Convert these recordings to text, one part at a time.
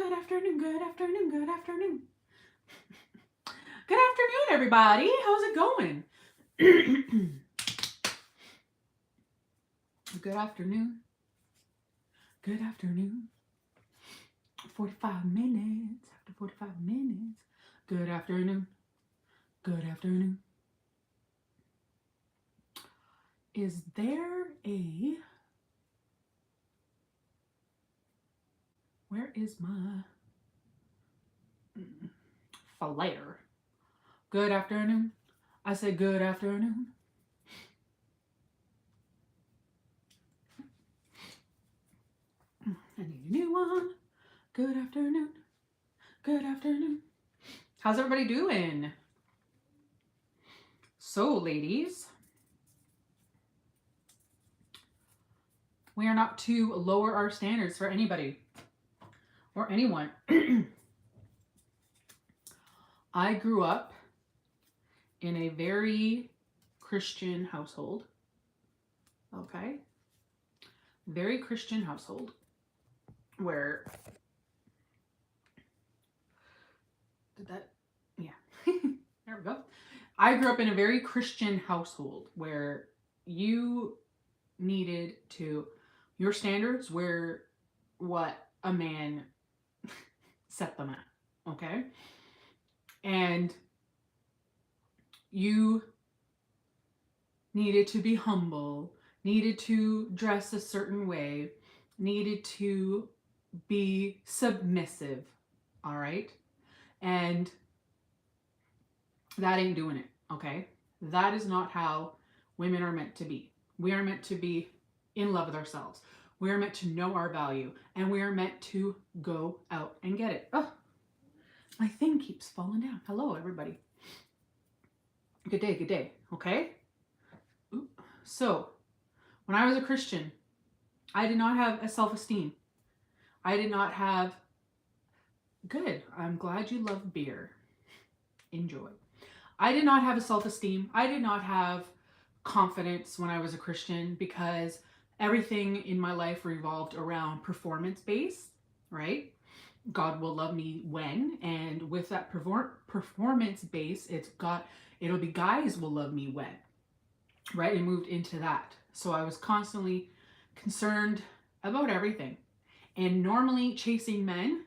Good afternoon, good afternoon, good afternoon. Good afternoon, everybody. How's it going? Good afternoon. Good afternoon. 45 minutes. After 45 minutes. Good afternoon. Good afternoon. Is there a... Where is my flare? Good afternoon. I said good afternoon. I need a new one. Good afternoon. Good afternoon. How's everybody doing? So, ladies, we are not to lower our standards for anybody or anyone. I grew up in a very Christian household. Okay? Very Christian household where... Did that... Yeah. There we go. I grew up in a very Christian household where you needed to... Your standards were what a man set them at. Okay? And you needed to be humble, needed to dress a certain way, needed to be submissive, all right? And that ain't doing it, okay? That is not how women are meant to be. We are meant to be in love with ourselves. We are meant to know our value, and we are meant to go out and get it. Oh, my thing keeps falling down. Hello, everybody. Good day, okay? So, when I was a Christian, I did not have a self-esteem. I did not have... Good. I'm glad you love beer. Enjoy. I did not have a self-esteem. I did not have confidence when I was a Christian because everything in my life revolved around performance-based, right? God will love me when, and with that performance base, it'll be guys will love me when, right? It moved into that. So I was constantly concerned about everything. And normally chasing men,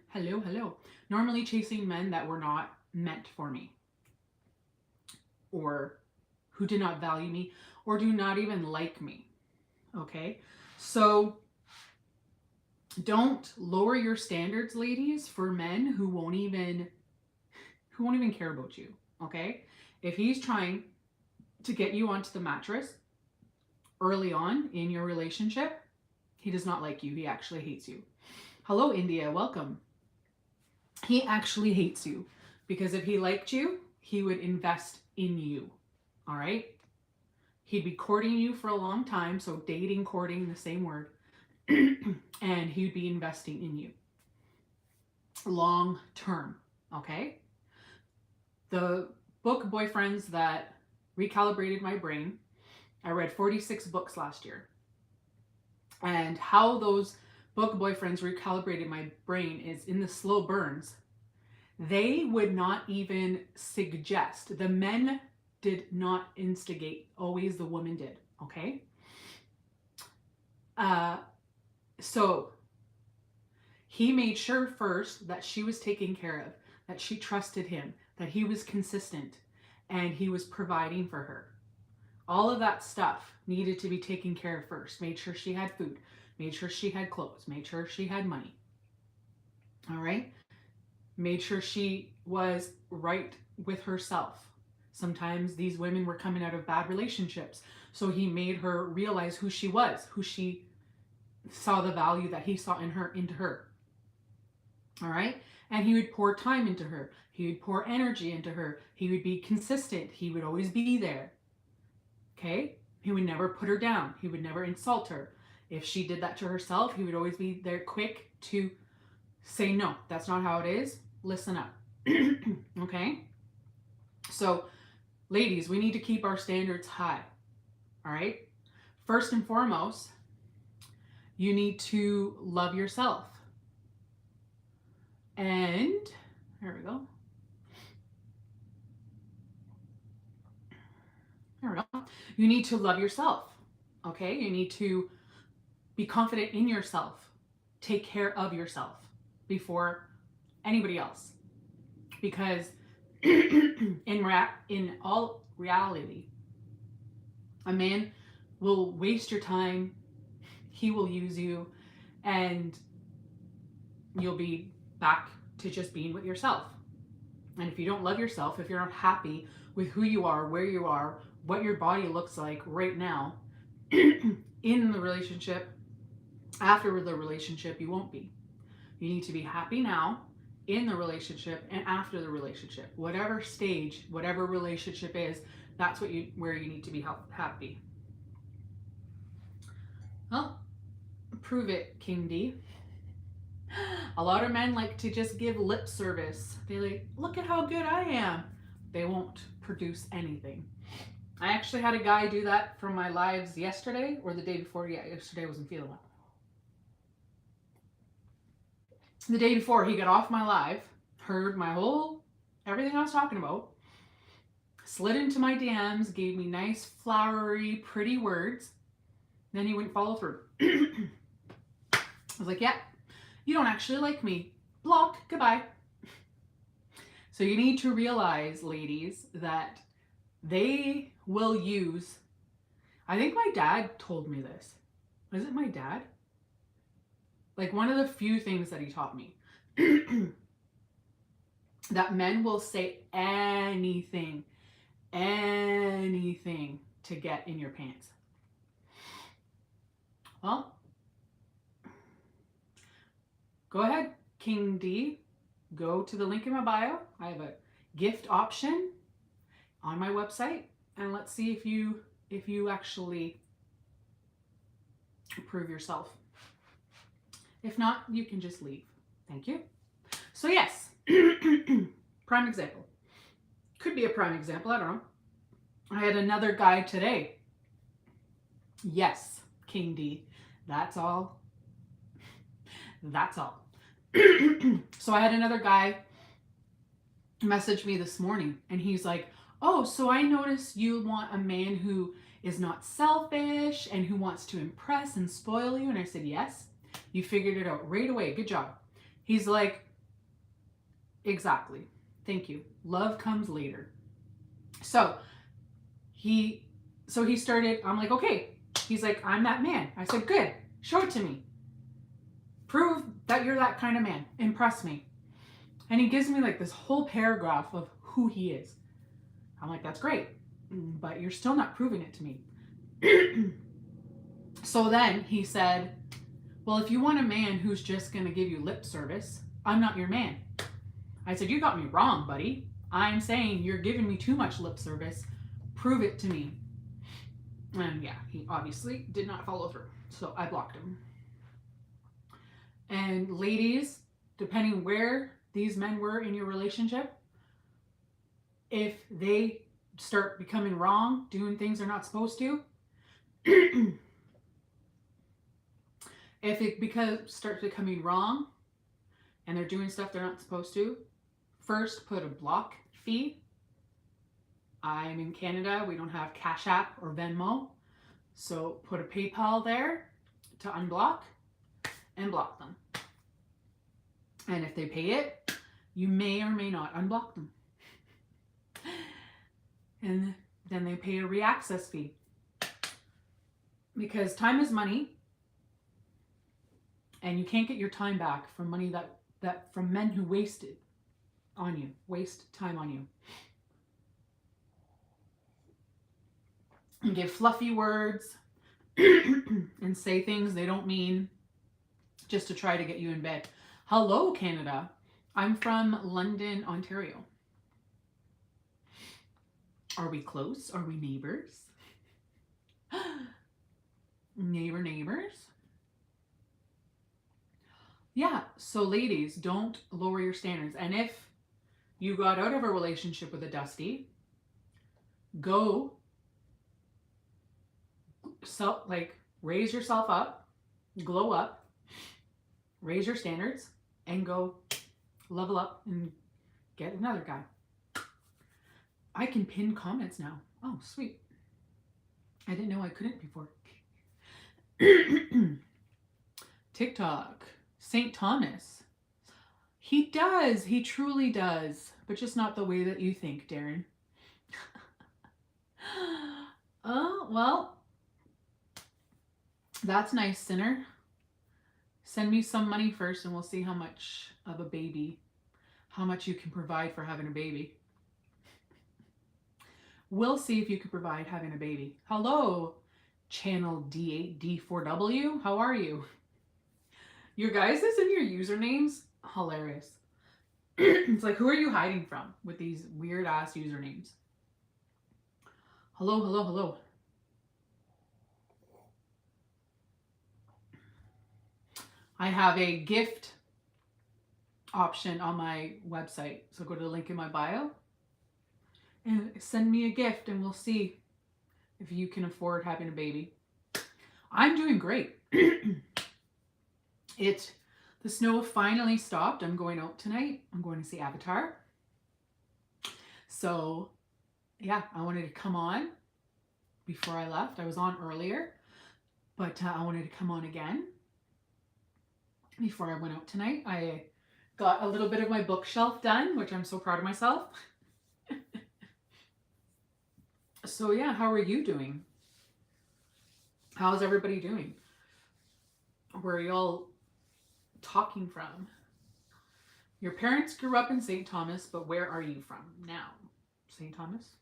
normally chasing men that were not meant for me, or who did not value me, or do not even like me, okay? So don't lower your standards, ladies, for men who won't even care about you, okay? If he's trying to get you onto the mattress early on in your relationship, he does not like you. He actually hates you. Hello, India. Welcome. He actually hates you because if he liked you, he would invest in you. All right? He'd be courting you for a long time. So dating, courting, the same word. And he'd be investing in you. Long term. Okay? The book Boyfriends that recalibrated my brain. I read 46 books last year. And how those book boyfriends recalibrated my brain is in the slow burns. They would not even suggest. The men did not instigate. Always the woman did. Okay? So he made sure first that she was taken care of, that she trusted him, that he was consistent, and he was providing for her. All of that stuff needed to be taken care of first. Made sure she had food, made sure she had clothes, made sure she had money. All right? Made sure she was right with herself. Sometimes these women were coming out of bad relationships. So he made her realize who she was, who she saw the value that he saw into her. All right? And he would pour time into her. He would pour energy into her. He would be consistent. He would always be there. Okay? He would never put her down. He would never insult her. If she did that to herself, he would always be there quick to say, no, that's not how it is. Listen up. Okay? So, ladies, we need to keep our standards high. All right? First and foremost, you need to love yourself. And there we go. There we go. You need to love yourself. Okay? You need to be confident in yourself. Take care of yourself before anybody else. Because in all reality, a man will waste your time, he will use you, and you'll be back to just being with yourself. And if you don't love yourself, if you're not happy with who you are, where you are, what your body looks like right now, in the relationship, after the relationship, you won't be. You need to be happy now, in the relationship, and after the relationship. Whatever stage, whatever relationship is, that's where you need to be happy. Well, prove it, King D. A lot of men like to just give lip service. They like, look at how good I am. They won't produce anything. I actually had a guy do that from my lives yesterday or the day before. Yeah, yesterday I wasn't feeling well. The day before, he got off my live, heard everything I was talking about, slid into my DMs, gave me nice, flowery, pretty words. Then he wouldn't follow through. I was like, yeah, you don't actually like me. Block, goodbye. So you need to realize, ladies, that they will use, I think my dad told me this. Was it my dad? Like one of the few things that he taught me. That men will say anything to get in your pants. Well, go ahead, King D. Go to the link in my bio. I have a gift option on my website, and let's see if you actually prove yourself. If not, you can just leave. Thank you. So yes, prime example. Could be a prime example, I don't know. I had another guy today. Yes, King D. That's all. That's all. So I had another guy message me this morning, and he's like, oh, so I noticed you want a man who is not selfish and who wants to impress and spoil you. And I said, yes, you figured it out right away. Good job. He's like, exactly. Thank you. Love comes later. So he started, I'm like, okay. He's like, I'm that man. I said, good. Show it to me. Prove that you're that kind of man. Impress me. And he gives me like this whole paragraph of who he is. I'm like, that's great, but you're still not proving it to me. So then he said, well, if you want a man who's just going to give you lip service, I'm not your man. I said, you got me wrong, buddy. I'm saying you're giving me too much lip service. Prove it to me. And yeah, he obviously did not follow through. So I blocked him. And ladies, depending where these men were in your relationship, if they start becoming wrong, doing things they're not supposed to, if it starts becoming wrong and they're doing stuff they're not supposed to, first put a block fee. I'm in Canada. We don't have Cash App or Venmo. So put a PayPal there to unblock and block them. And if they pay it, you may or may not unblock them. And then they pay a reaccess fee. Because time is money. And you can't get your time back from money that from men who waste time on you. And give fluffy words and say things they don't mean just to try to get you in bed. Hello, Canada. I'm from London, Ontario. Are we close? Are we neighbors? Neighbors? Yeah, so ladies, don't lower your standards. And if you got out of a relationship with a Dusty, go raise yourself up, glow up, raise your standards, and go level up and get another guy. I can pin comments now. Oh, sweet. I didn't know I couldn't before. TikTok. St. Thomas. He does. He truly does. But just not the way that you think, Darren. Oh, well. That's nice, Sinner. Send me some money first and we'll see how much of a baby, how much you can provide for having a baby. We'll see if you can provide having a baby. Hello, channel D8D4W. How are you? Your guys' and your usernames, hilarious. It's like, who are you hiding from with these weird ass usernames? Hello, hello, hello. I have a gift option on my website. So go to the link in my bio and send me a gift and we'll see if you can afford having a baby. I'm doing great. The snow finally stopped. I'm going out tonight. I'm going to see Avatar. So yeah, I wanted to come on before I left. I was on earlier, but I wanted to come on again before I went out tonight. I got a little bit of my bookshelf done, which I'm so proud of myself. So yeah, how are you doing? How's everybody doing? Where are y'all talking from? Your parents grew up in St. Thomas, but where are you from now? St. Thomas?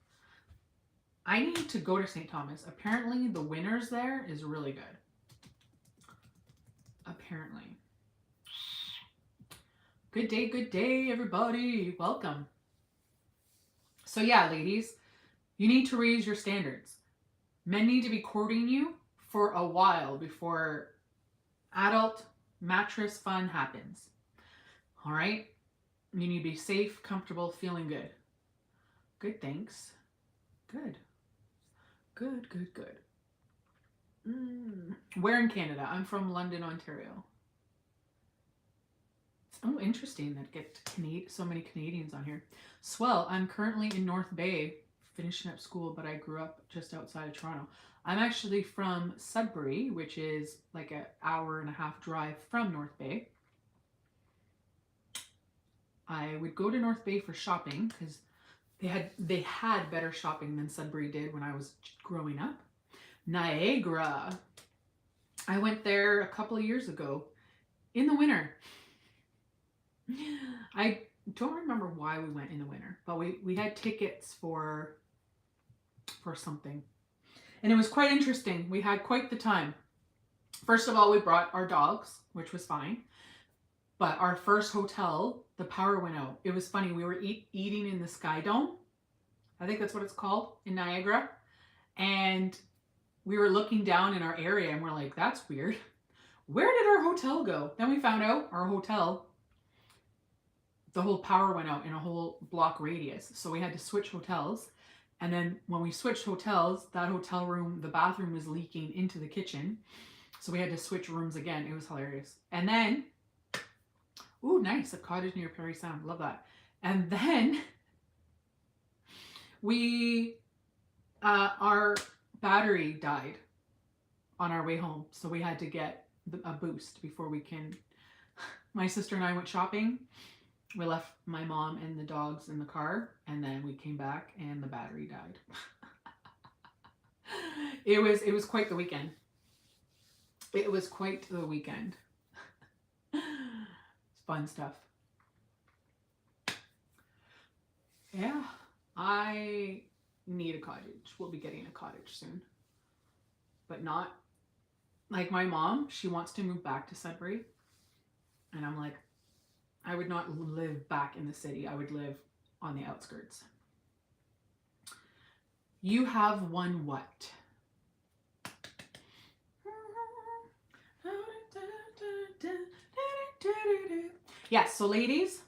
I need to go to St. Thomas. Apparently the winters there is really good. Apparently. Good day, everybody. Welcome. So yeah, ladies, you need to raise your standards. Men need to be courting you for a while before adult mattress fun happens. All right? You need to be safe, comfortable, feeling good. Good, thanks. Good. Good. Where in Canada? I'm from London, Ontario. Oh, interesting that get so many Canadians on here. Swell, I'm currently in North Bay finishing up school, but I grew up just outside of Toronto. I'm actually from Sudbury, which is like an hour and a half drive from North Bay. I would go to North Bay for shopping because they had better shopping than Sudbury did when I was growing up. Niagara. I went there a couple of years ago in the winter. I don't remember why we went in the winter, but we had tickets for something. And it was quite interesting. We had quite the time. First of all, we brought our dogs, which was fine. But our first hotel, the power went out. It was funny. We were eating in the Sky Dome. I think that's what it's called in Niagara. And we were looking down in our area and we're like, that's weird. Where did our hotel go? Then we found out our hotel, the whole power went out in a whole block radius. So we had to switch hotels. And then when we switched hotels, that hotel room, the bathroom was leaking into the kitchen. So we had to switch rooms again. It was hilarious. And then, ooh, nice, a cottage near Parry Sound. Love that. And then our battery died on our way home. So we had to get a boost before we can. My sister and I went shopping. We left my mom and the dogs in the car, and then we came back and the battery died. It was quite the weekend. It was quite the weekend. It's fun stuff. Yeah, I need a cottage. We'll be getting a cottage soon. But not like my mom, she wants to move back to Sudbury. And I'm like, I would not live back in the city. I would live on the outskirts. You have won what? Yes, so ladies,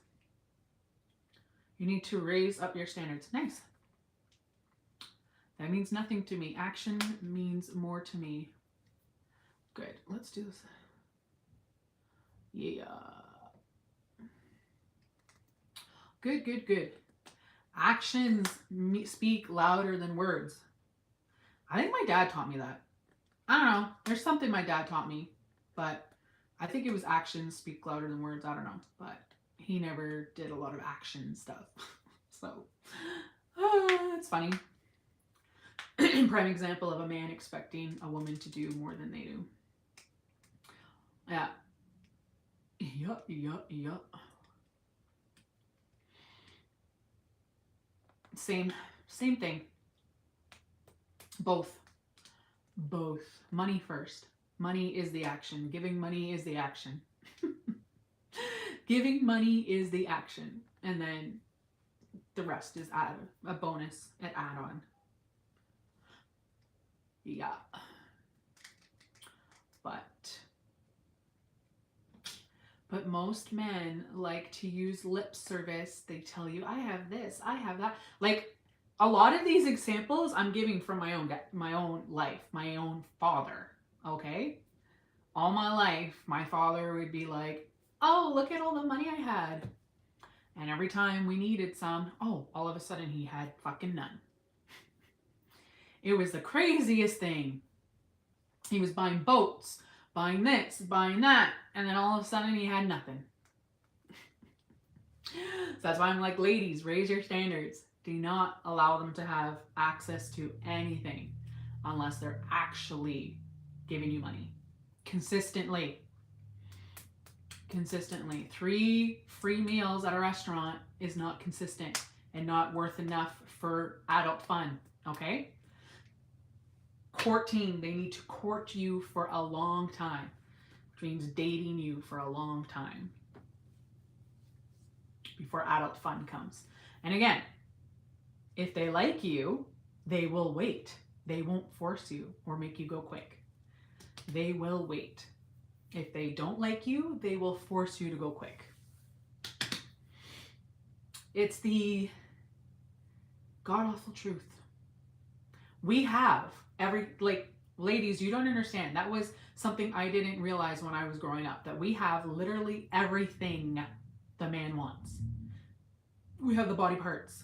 you need to raise up your standards. Nice. That means nothing to me. Action means more to me. Good. Let's do this. Yeah. Good, good, good. Actions speak louder than words. I think my dad taught me that. I don't know. There's something my dad taught me, but I think it was actions speak louder than words. I don't know, but he never did a lot of action stuff. So, it's funny. Prime example of a man expecting a woman to do more than they do. Yeah. Yeah. Same thing. Both. Money first. Money is the action. Giving money is the action. Giving money is the action. And then the rest is a bonus, an add-on. Yeah. But most men like to use lip service. They tell you, I have this, I have that. Like, a lot of these examples I'm giving from my own life, my own father, okay? All my life, my father would be like, oh, look at all the money I had. And every time we needed some, oh, all of a sudden he had fucking none. It was the craziest thing. He was buying boats, buying this, buying that, and then all of a sudden he had nothing. So that's why I'm like, ladies, raise your standards. Do not allow them to have access to anything unless they're actually giving you money. Consistently. 3 free meals at a restaurant is not consistent and not worth enough for adult fun, okay? Courting, they need to court you for a long time, which means dating you for a long time before adult fun comes. And again, if they like you, they will wait. They won't force you or make you go quick. They will wait. If they don't like you, they will force you to go quick. It's the god-awful truth. We have ladies, you don't understand. That was something I didn't realize when I was growing up, that we have literally everything the man wants. We have the body parts.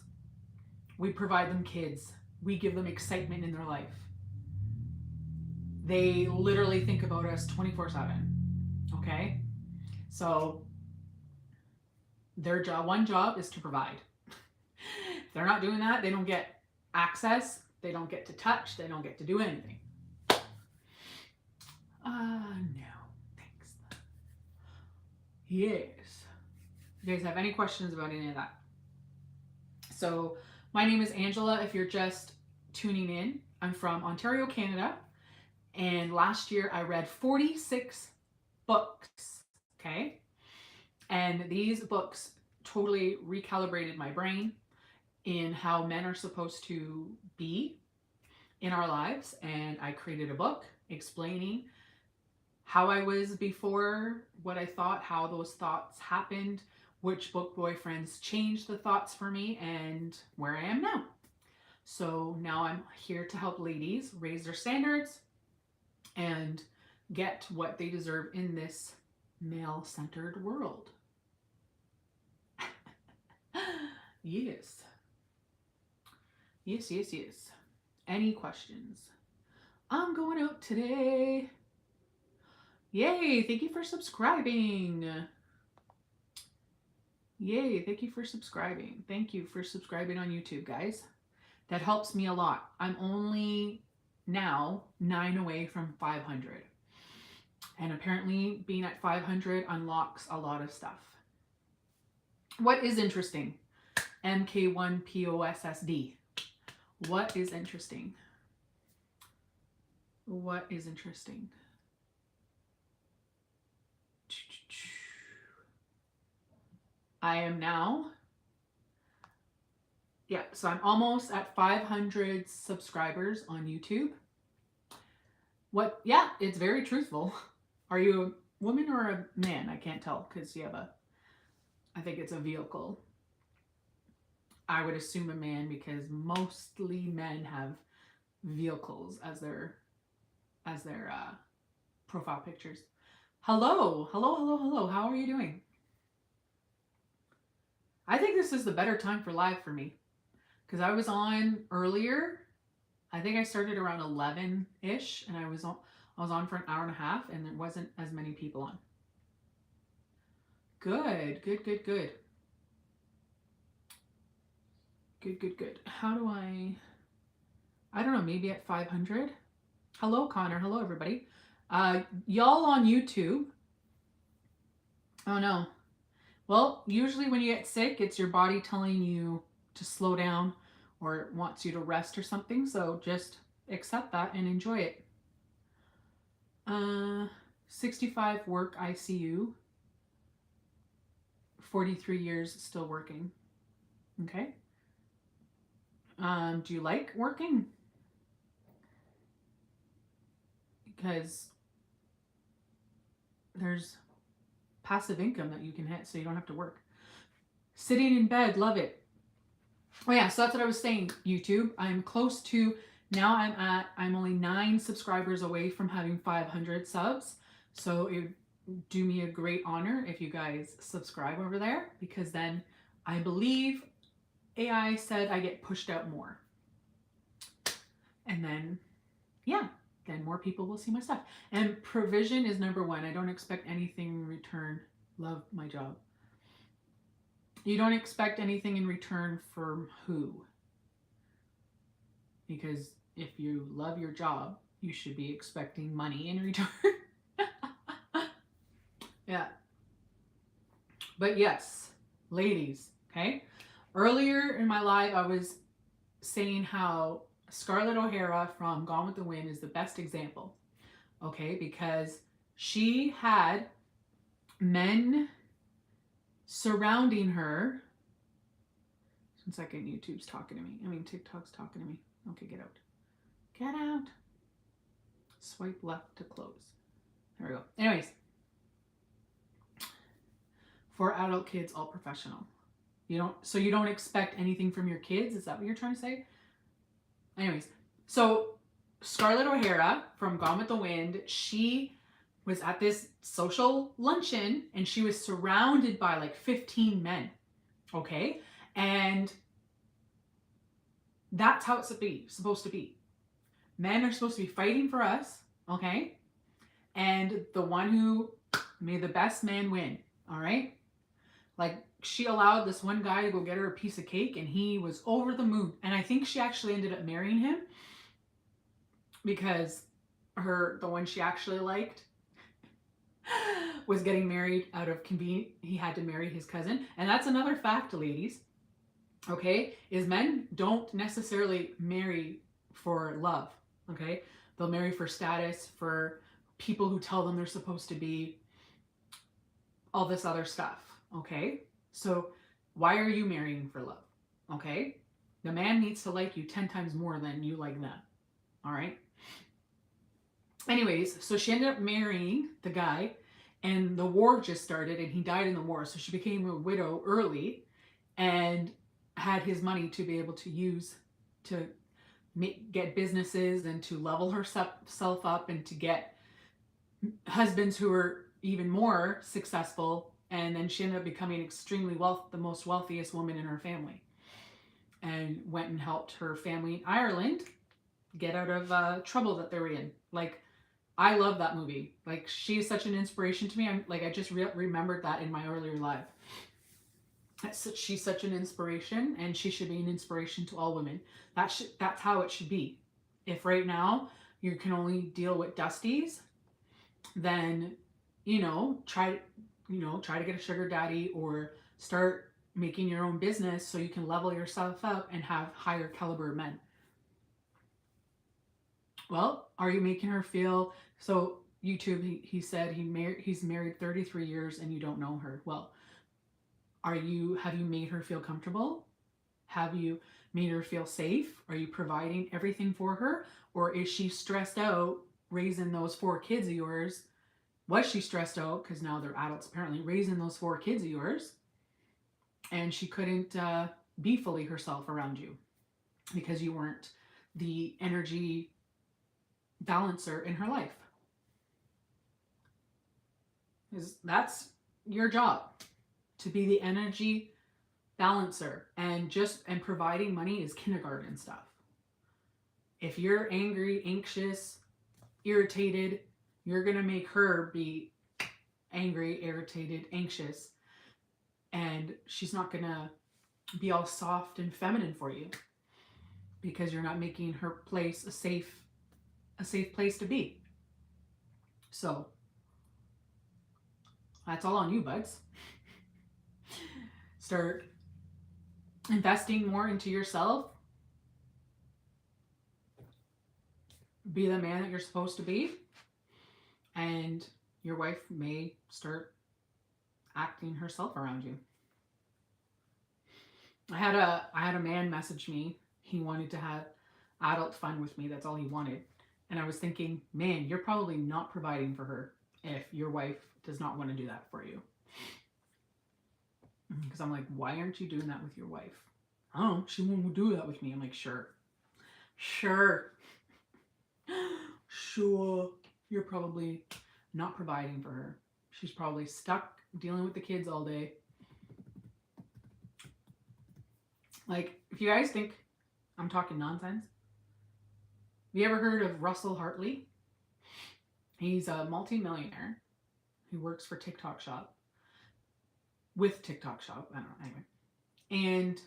We provide them kids. We give them excitement in their life. They literally think about us 24/7. Okay? So their one job is to provide. If they're not doing that, they don't get access, they don't get to touch, they don't get to do anything. No, thanks. Yes. You guys have any questions about any of that? So my name is Angela. If you're just tuning in, I'm from Ontario, Canada. And last year I read 46 books, okay? And these books totally recalibrated my brain in how men are supposed to be in our lives. And I created a book explaining how I was before, what I thought, how those thoughts happened, which book boyfriends changed the thoughts for me, and where I am now. So now I'm here to help ladies raise their standards and get what they deserve in this male-centered world. Yes. Yes. Any questions? I'm going out today. Yay, thank you for subscribing. Yay, thank you for subscribing. Thank you for subscribing on YouTube, guys. That helps me a lot. I'm only now 9 away from 500. And apparently being at 500 unlocks a lot of stuff. What is interesting? MK1POSSD. What is interesting? What is interesting? I am now, so I'm almost at 500 subscribers on YouTube. It's very truthful. Are you a woman or a man? I can't tell because you have I think it's a vehicle. I would assume a man because mostly men have vehicles as their profile pictures. Hello. How are you doing? I think this this is the better time for live for me because I was on earlier. I think I started around 11-ish and I was on for an hour and a half and there wasn't as many people on. Good, good, good, good. Good, good, good. How do I don't know, maybe at 500? Hello, Connor. Hello, everybody. Y'all on YouTube. Oh, no. Well, usually when you get sick, it's your body telling you to slow down or it wants you to rest or something. So just accept that and enjoy it. 65 work ICU. 43 years still working. Okay. Do you like working? Because there's passive income that you can hit so you don't have to work. Sitting in bed, love it. Oh yeah, so that's what I was saying, YouTube. I'm close to, now I'm only 9 subscribers away from having 500 subs. So it would do me a great honor if you guys subscribe over there, because then I believe AI said I get pushed out more. And then, yeah, then more people will see my stuff. And provision is number 1. I don't expect anything in return. Love my job. You don't expect anything in return from who? Because if you love your job, you should be expecting money in return. Yeah. But yes, ladies, okay? Earlier in my live, I was saying how Scarlett O'Hara from Gone with the Wind is the best example, okay? Because she had men surrounding her. 1 second, YouTube's talking to me. I mean, TikTok's talking to me. Okay, get out. Get out. Swipe left to close. There we go. Anyways, for adult kids, all professional. You don't expect anything from your kids? Is that what you're trying to say? Anyways, so Scarlett O'Hara from Gone with the Wind, she was at this social luncheon and she was surrounded by like 15 men. Okay? And that's how it's supposed to be. Men are supposed to be fighting for us, okay? And the one who made the best man win, all right? Like, she allowed this one guy to go get her a piece of cake and he was over the moon. And I think she actually ended up marrying him because the one she actually liked was getting married out of convenience. He had to marry his cousin. And that's another fact, ladies, okay, is men don't necessarily marry for love, okay? They'll marry for status, for people who tell them they're supposed to be, all this other stuff, okay? So why are you marrying for love, okay? The man needs to like you 10 times more than you like them, all right? Anyways, so she ended up marrying the guy and the war just started and he died in the war. So she became a widow early and had his money to be able to use to get businesses and to level herself up and to get husbands who were even more successful. And then she ended up becoming extremely the most wealthiest woman in her family, and went and helped her family in Ireland get out of trouble that they were in. Like, I love that movie. Like, she's such an inspiration to me. I just remembered that in my earlier life. She's such an inspiration, and she should be an inspiration to all women. That's how it should be. If right now you can only deal with Dusties, then try to get a sugar daddy or start making your own business so you can level yourself up and have higher caliber men. Well, are you making her feel so? YouTube, he said he's married 33 years and you don't know her. Well, have you made her feel comfortable? Have you made her feel safe? Are you providing everything for her? Or is she stressed out raising those 4 kids of yours? Was she stressed out, because now they're adults apparently, raising those 4 kids of yours, and she couldn't be fully herself around you because you weren't the energy balancer in her life? That's your job, to be the energy balancer, and providing money is kindergarten stuff. If you're angry, anxious, irritated, you're going to make her be angry, irritated, anxious, and she's not going to be all soft and feminine for you because you're not making her place a safe place to be. So that's all on you, buds. Start investing more into yourself. Be the man that you're supposed to be. And your wife may start acting herself around you. I had a man message me. He wanted to have adult fun with me. That's all he wanted. And I was thinking, man, you're probably not providing for her if your wife does not want to do that for you. Because I'm like, why aren't you doing that with your wife? Oh, she won't do that with me. I'm like, sure. You're probably not providing for her. She's probably stuck dealing with the kids all day. Like, if you guys think I'm talking nonsense, have you ever heard of Russell Hartley? He's a multi-millionaire who works for TikTok Shop. With TikTok Shop, I don't know, anyway. And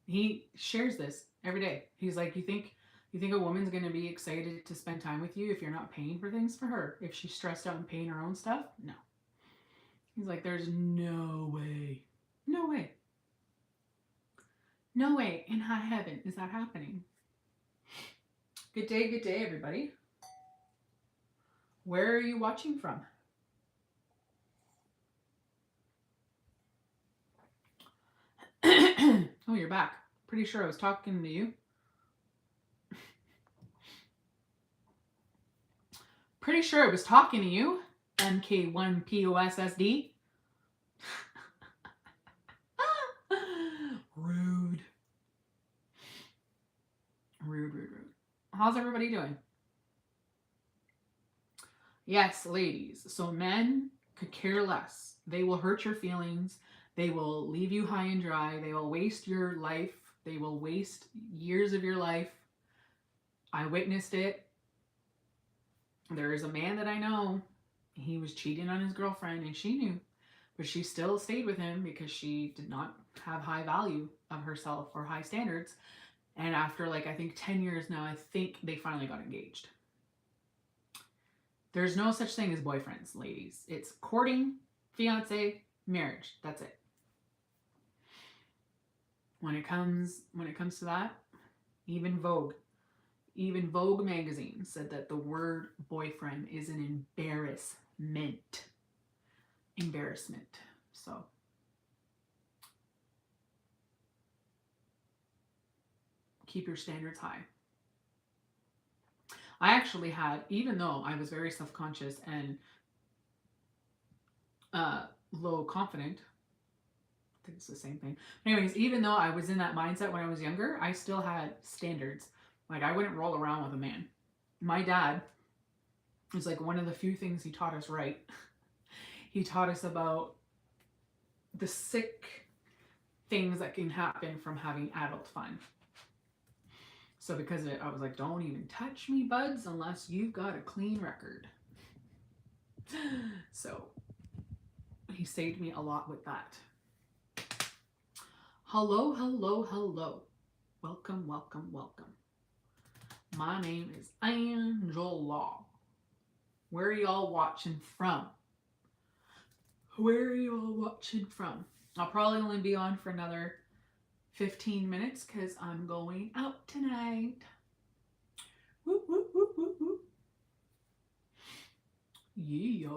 he shares this every day. He's like, you think a woman's going to be excited to spend time with you if you're not paying for things for her? If she's stressed out and paying her own stuff? No. He's like, there's no way. No way. No way in high heaven is that happening. Good day, everybody. Where are you watching from? Oh, you're back. Pretty sure I was talking to you. Pretty sure I was talking to you, MK1POSSD. Rude. How's everybody doing? Yes, ladies. So men could care less. They will hurt your feelings. They will leave you high and dry. They will waste your life. They will waste years of your life. I witnessed it. There is a man that I know. He was cheating on his girlfriend and she knew. But she still stayed with him because she did not have high value of herself or high standards. And after I think 10 years now, I think they finally got engaged. There's no such thing as boyfriends, ladies. It's courting, fiance, marriage. That's it. When it comes to that, even Vogue magazine said that the word boyfriend is an embarrassment. So keep your standards high. I actually had, even though I was very self-conscious and low confident, I think it's the same thing. Anyways, even though I was in that mindset when I was younger, I still had standards. Like, I wouldn't roll around with a man. My dad was like one of the few things he taught us right. He taught us about the sick things that can happen from having adult fun. So because of it, I was like, don't even touch me, buds, unless you've got a clean record. So he saved me a lot with that. Hello. Welcome. My name is Angela. Where are y'all watching from? I'll probably only be on for another 15 minutes because I'm going out tonight. Whoop. Yeah.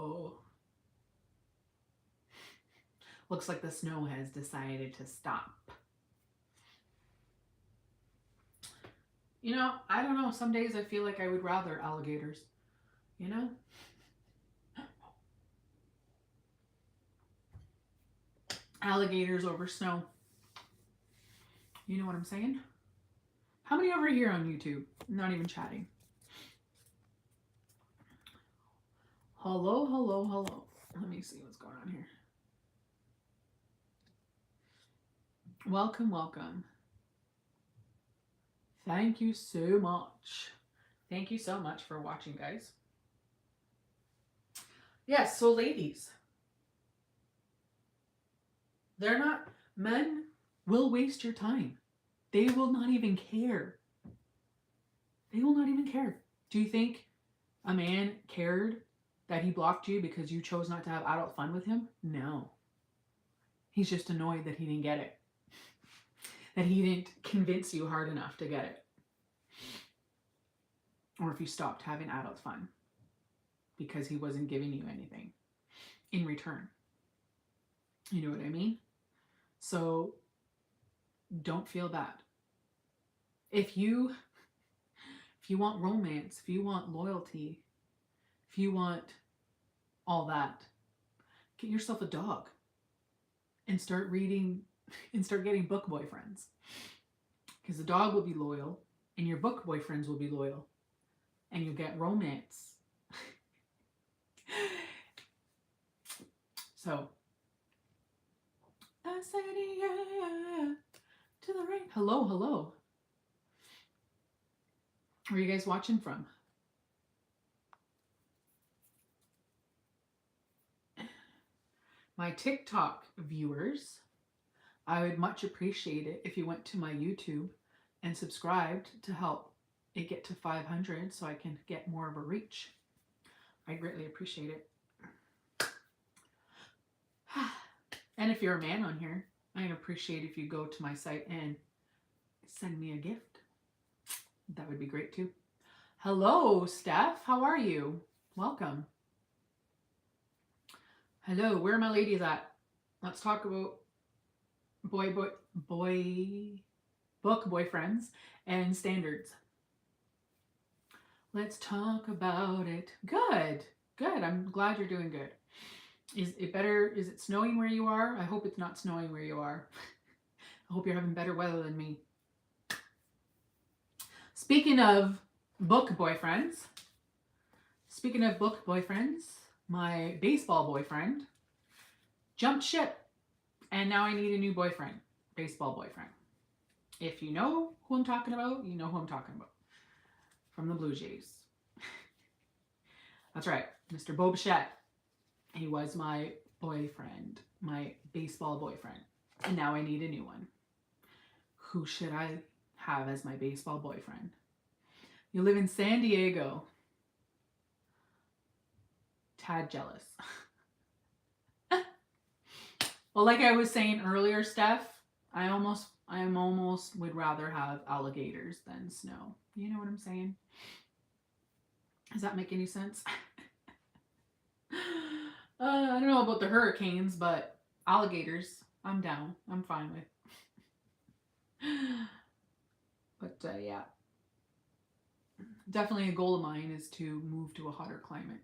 Looks like the snow has decided to stop. You know, I don't know. Some days I feel like I would rather alligators. You know? Alligators over snow. You know what I'm saying? How many over here on YouTube? I'm not even chatting. Hello. Let me see what's going on here. Welcome, welcome. Thank you so much. Thank you so much for watching, guys. Yes, so ladies, they're not, men will waste your time. They will not even care. They will not even care. Do you think a man cared that he blocked you because you chose not to have adult fun with him? No. He's just annoyed that he didn't get it. That he didn't convince you hard enough to get it. Or if you stopped having adult fun because he wasn't giving you anything in return. You know what I mean? So don't feel bad. If you want romance, if you want loyalty, if you want all that, get yourself a dog and start reading and start getting book boyfriends. Because the dog will be loyal and your book boyfriends will be loyal and you'll get romance. So, I said yeah to the rain. Hello, hello. Where are you guys watching from? My TikTok viewers, I would much appreciate it if you went to my YouTube and subscribed to help it get to 500 so I can get more of a reach. I greatly appreciate it. And if you're a man on here, I'd appreciate if you go to my site and send me a gift. That would be great too. Hello, Steph. How are you? Welcome. Hello, where are my ladies at? Let's talk about book boyfriends and standards. Let's talk about it. Good. Good. I'm glad you're doing good. Is it snowing where you are? I hope it's not snowing where you are. I hope you're having better weather than me. Speaking of book boyfriends, my baseball boyfriend jumped ship and now I need a new boyfriend, baseball boyfriend. If you know who I'm talking about, you know who I'm talking about. From the Blue Jays. That's right, Mr. Bo Bichette. He was my boyfriend, my baseball boyfriend. And now I need a new one. Who should I have as my baseball boyfriend? You live in San Diego. Tad jealous. Well, like I was saying earlier, Steph, I almost would rather have alligators than snow. You know what I'm saying? Does that make any sense? I don't know about the hurricanes, but alligators, I'm down. I'm fine with. But yeah, definitely a goal of mine is to move to a hotter climate.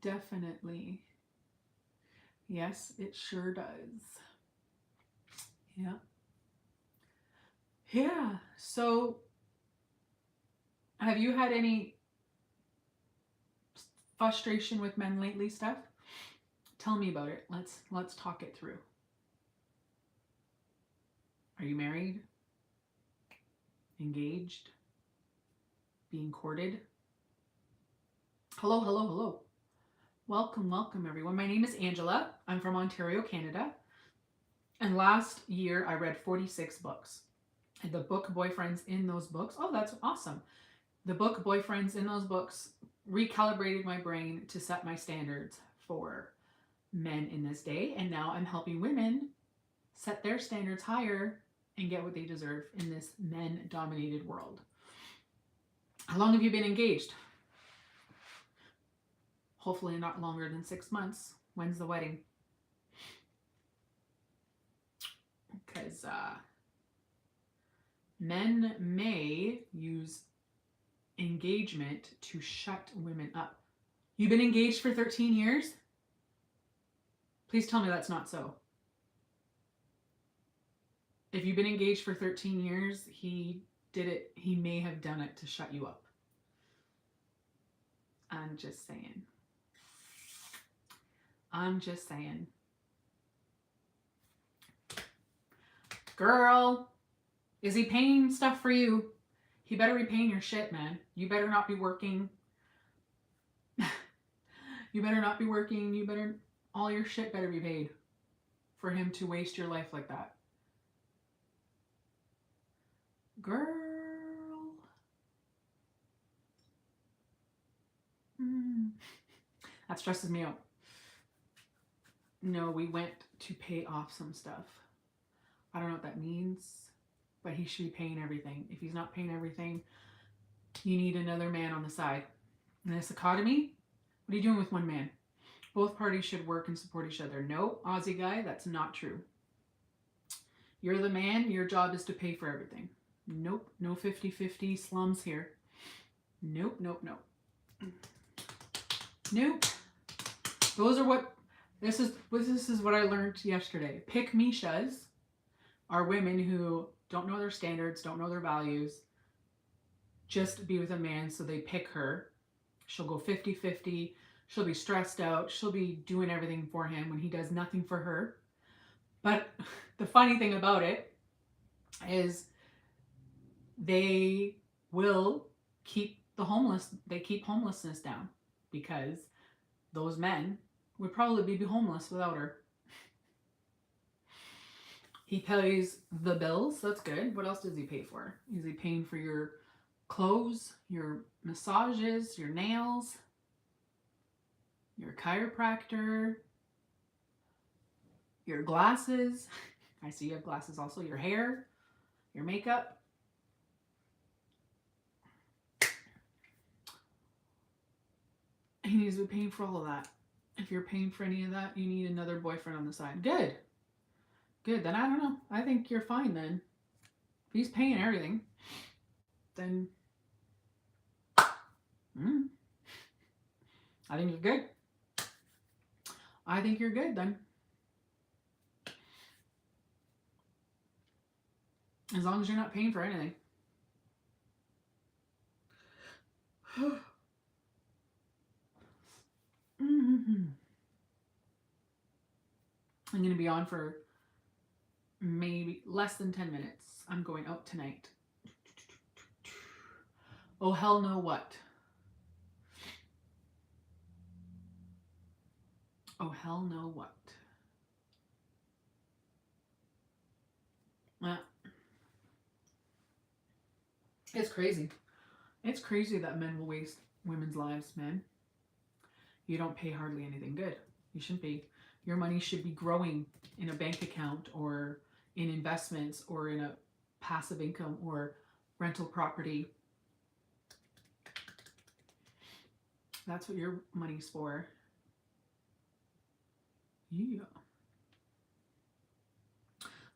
Definitely. Yes, it sure does. Yeah. Yeah. So, have you had any frustration with men lately, Steph? Tell me about it. Let's talk it through. Are you married? Engaged? Being courted? Hello, hello, hello. Welcome, welcome everyone. My name is Angela. I'm from Ontario, Canada. And last year I read 46 books. And the book boyfriends in those books, oh, that's awesome. The book boyfriends in those books recalibrated my brain to set my standards for men in this day. And now I'm helping women set their standards higher and get what they deserve in this men-dominated world. How long have you been engaged? Hopefully not longer than 6 months. When's the wedding? Because men may use engagement to shut women up. You've been engaged for 13 years? Please tell me that's not so. If you've been engaged for 13 years, he may have done it to shut you up. I'm just saying. Girl, is he paying stuff for you? He better be paying your shit, man. You better not be working. You better not be working. You better, all your shit better be paid for him to waste your life like that. Girl. That stresses me out. No, we went to pay off some stuff. I don't know what that means, but he should be paying everything. If he's not paying everything, you need another man on the side. In this economy, what are you doing with one man? Both parties should work and support each other. No, Aussie guy, that's not true. You're the man, your job is to pay for everything. Nope, no 50-50 slums here. Nope, nope, nope. Nope. Those are what, this is what I learned yesterday. Pick-me-shas are women who don't know their standards, don't know their values, just be with a man, so they pick her. She'll go 50-50. She'll be stressed out. She'll be doing everything for him when he does nothing for her. But the funny thing about it is they will keep keep homelessness down, because those men would probably be homeless without her. He pays the bills. That's good. What else does he pay for? Is he paying for your clothes, your massages, your nails, your chiropractor, your glasses? I see you have glasses also. Your hair, your makeup. He needs to be paying for all of that. If you're paying for any of that, you need another boyfriend on the side. Good. Good. Then I don't know. I think you're fine then. If he's paying everything, then I think you're good. I think you're good then. As long as you're not paying for anything. I'm going to be on for maybe less than 10 minutes. I'm going out tonight. Oh, hell no what? Oh, hell no what? It's crazy. It's crazy that men will waste women's lives, man. You don't pay hardly anything good. You shouldn't be. Your money should be growing in a bank account or in investments or in a passive income or rental property. That's what your money's for. Yeah.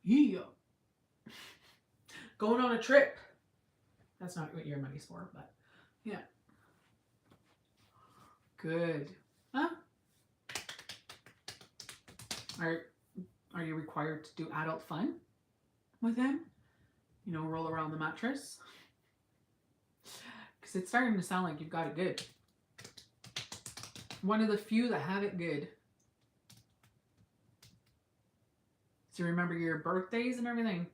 Yeah. Going on a trip. That's not what your money's for, but yeah. Good. Huh? Are you required to do adult fun with him? You know, roll around the mattress? Because it's starting to sound like you've got it good. One of the few that have it good. So remember your birthdays and everything.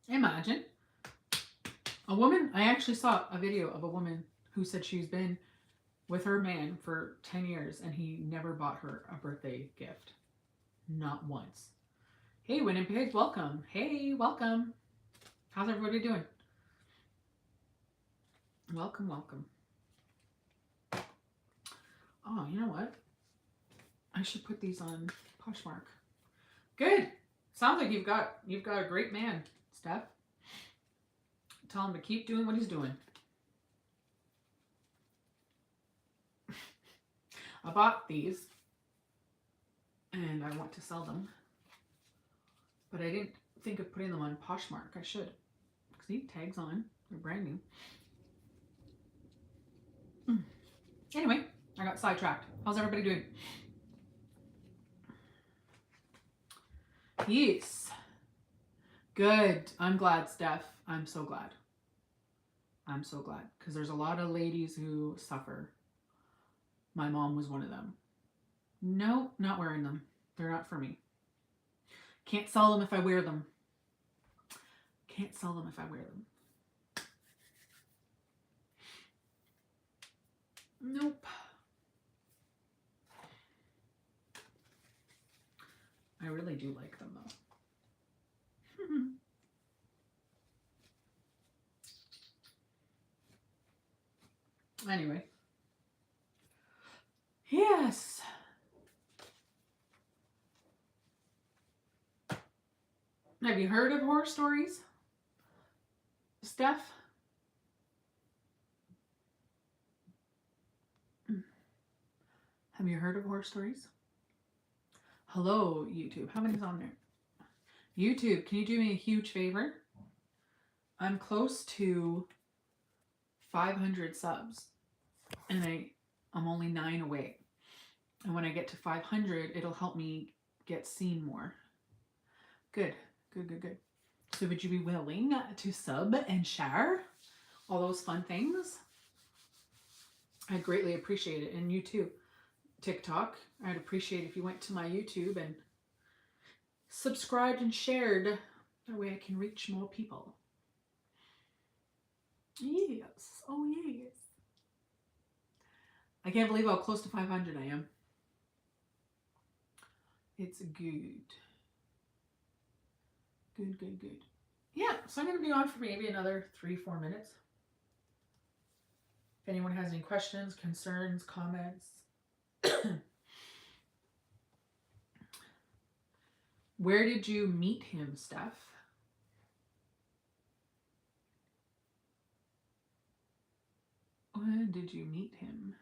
Imagine. A woman, I actually saw a video of a woman who said she's been with her man for 10 years and he never bought her a birthday gift. Not once. Hey, Winnipeg, welcome. Hey, welcome. How's everybody doing? Welcome, welcome. Oh, you know what? I should put these on Poshmark. Good. Sounds like you've got a great man, Steph. Tell him to keep doing what he's doing. I bought these and I want to sell them, but I didn't think of putting them on Poshmark. I should. See, tags on. They're brand new. Anyway, I got sidetracked. How's everybody doing? Yes. Good. I'm glad, Steph. I'm so glad. I'm so glad. Because there's a lot of ladies who suffer. My mom was one of them. No, not wearing them. They're not for me. Can't sell them if I wear them. can't sell them if I wear them. Nope. I really do like them though. Anyway. Yes. Have you heard of horror stories, Steph? Have you heard of horror stories? Hello, YouTube. How many's on there? YouTube, can you do me a huge favor? I'm close to 500 subs, and I'm only 9 away. And when I get to 500, it'll help me get seen more. Good. So would you be willing to sub and share all those fun things? I'd greatly appreciate it. And you too, TikTok. I'd appreciate if you went to my YouTube and subscribed and shared. That way I can reach more people. Yes. Oh, yes. I can't believe how close to 500 I am. It's good. Good. Yeah, so I'm going to be on for maybe another 3-4 minutes. If anyone has any questions, concerns, comments. Where did you meet him, Steph? When did you meet him?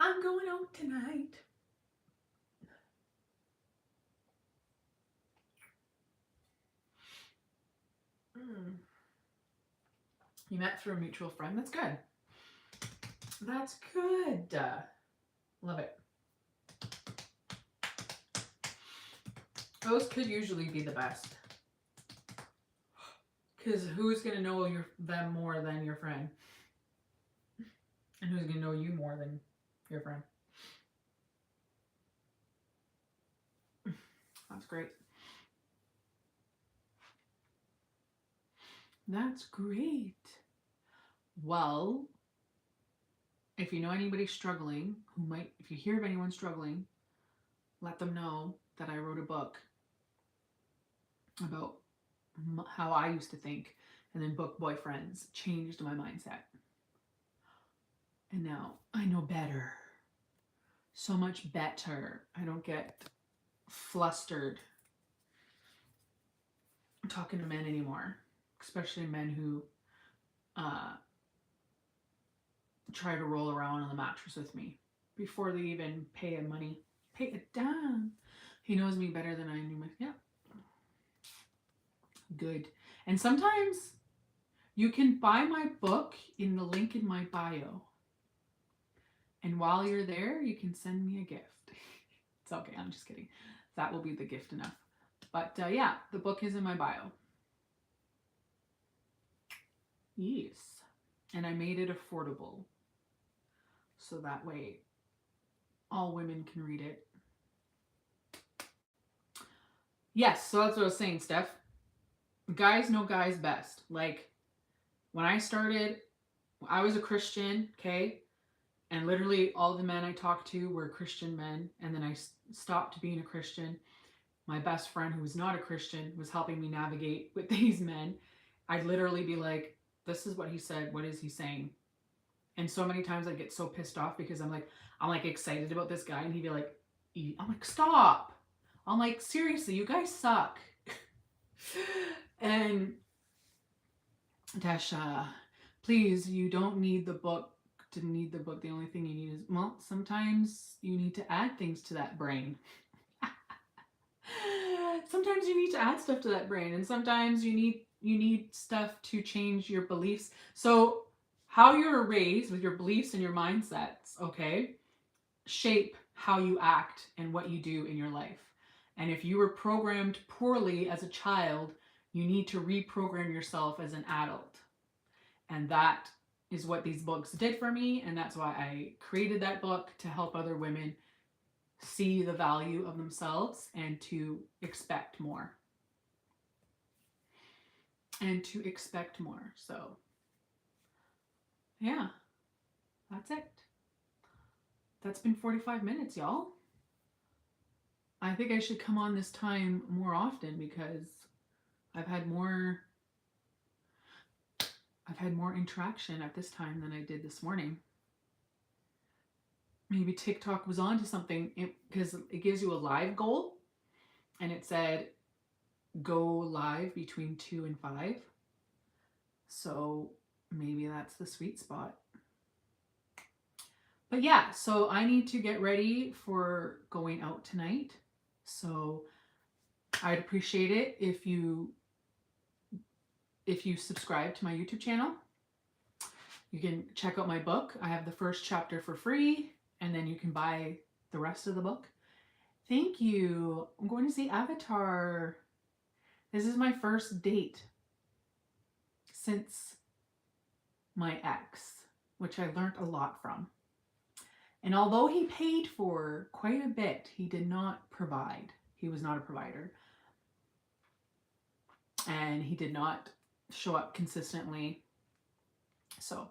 I'm going out tonight. You met through a mutual friend. That's good. That's good. Love it. Those could usually be the best. Because who's going to know them more than your friend? And who's going to know you more than your friend? That's great. That's great. Well, if you know anybody struggling, if you hear of anyone struggling, let them know that I wrote a book about how I used to think, and then Book Boyfriends changed my mindset. And now I know better. So much better. I don't get flustered talking to men anymore, especially men who try to roll around on the mattress with me before they even pay it down. He knows me better than I knew myself. Yeah. Good. And sometimes you can buy my book in the link in my bio. And while you're there, you can send me a gift. It's okay. I'm just kidding. That will be the gift enough. But yeah, the book is in my bio. Yes. And I made it affordable. So that way all women can read it. Yes, so that's what I was saying, Steph. Guys know guys best. Like, when I started, I was a Christian, okay? And literally all the men I talked to were Christian men. And then I stopped being a Christian. My best friend, who was not a Christian, was helping me navigate with these men. I'd literally be like, this is what he said. What is he saying? And so many times I'd get so pissed off because I'm like excited about this guy. And he'd be like, I'm like, stop. I'm like, seriously, you guys suck. And Tasha, please, you don't need the book to need the book. The only thing you need is, well, sometimes you need to add things to that brain. Sometimes you need to add stuff to that brain, and sometimes you need stuff to change your beliefs. So how you're raised with your beliefs and your mindsets, okay, shape how you act and what you do in your life. And if you were programmed poorly as a child, you need to reprogram yourself as an adult. And that is what these books did for me, and that's why I created that book, to help other women see the value of themselves and to expect more. And to expect more. So, yeah, that's it. That's been 45 minutes, y'all. I think I should come on this time more often because I've had more interaction at this time than I did this morning. Maybe TikTok was onto something, because it gives you a live goal, and it said go live between 2 and 5. So maybe that's the sweet spot. But yeah, so I need to get ready for going out tonight. So I'd appreciate it if you subscribe to my YouTube channel. You can check out my book. I have the first chapter for free, and then you can buy the rest of the book. Thank you. I'm going to see Avatar. This is my first date since my ex, which I learned a lot from. And although he paid for quite a bit, he did not provide. He was not a provider. And he did not show up consistently. So,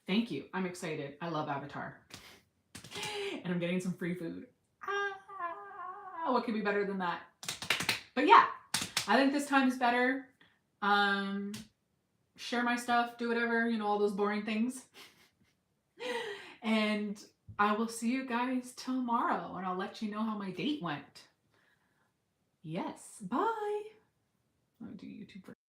thank you. I'm excited. I love Avatar. And I'm getting some free food. What could be better than that? But yeah, I think this time is better. Share my stuff, do whatever, all those boring things. And I will see you guys tomorrow, and I'll let you know how my date went. Yes, bye. I'll do YouTube first.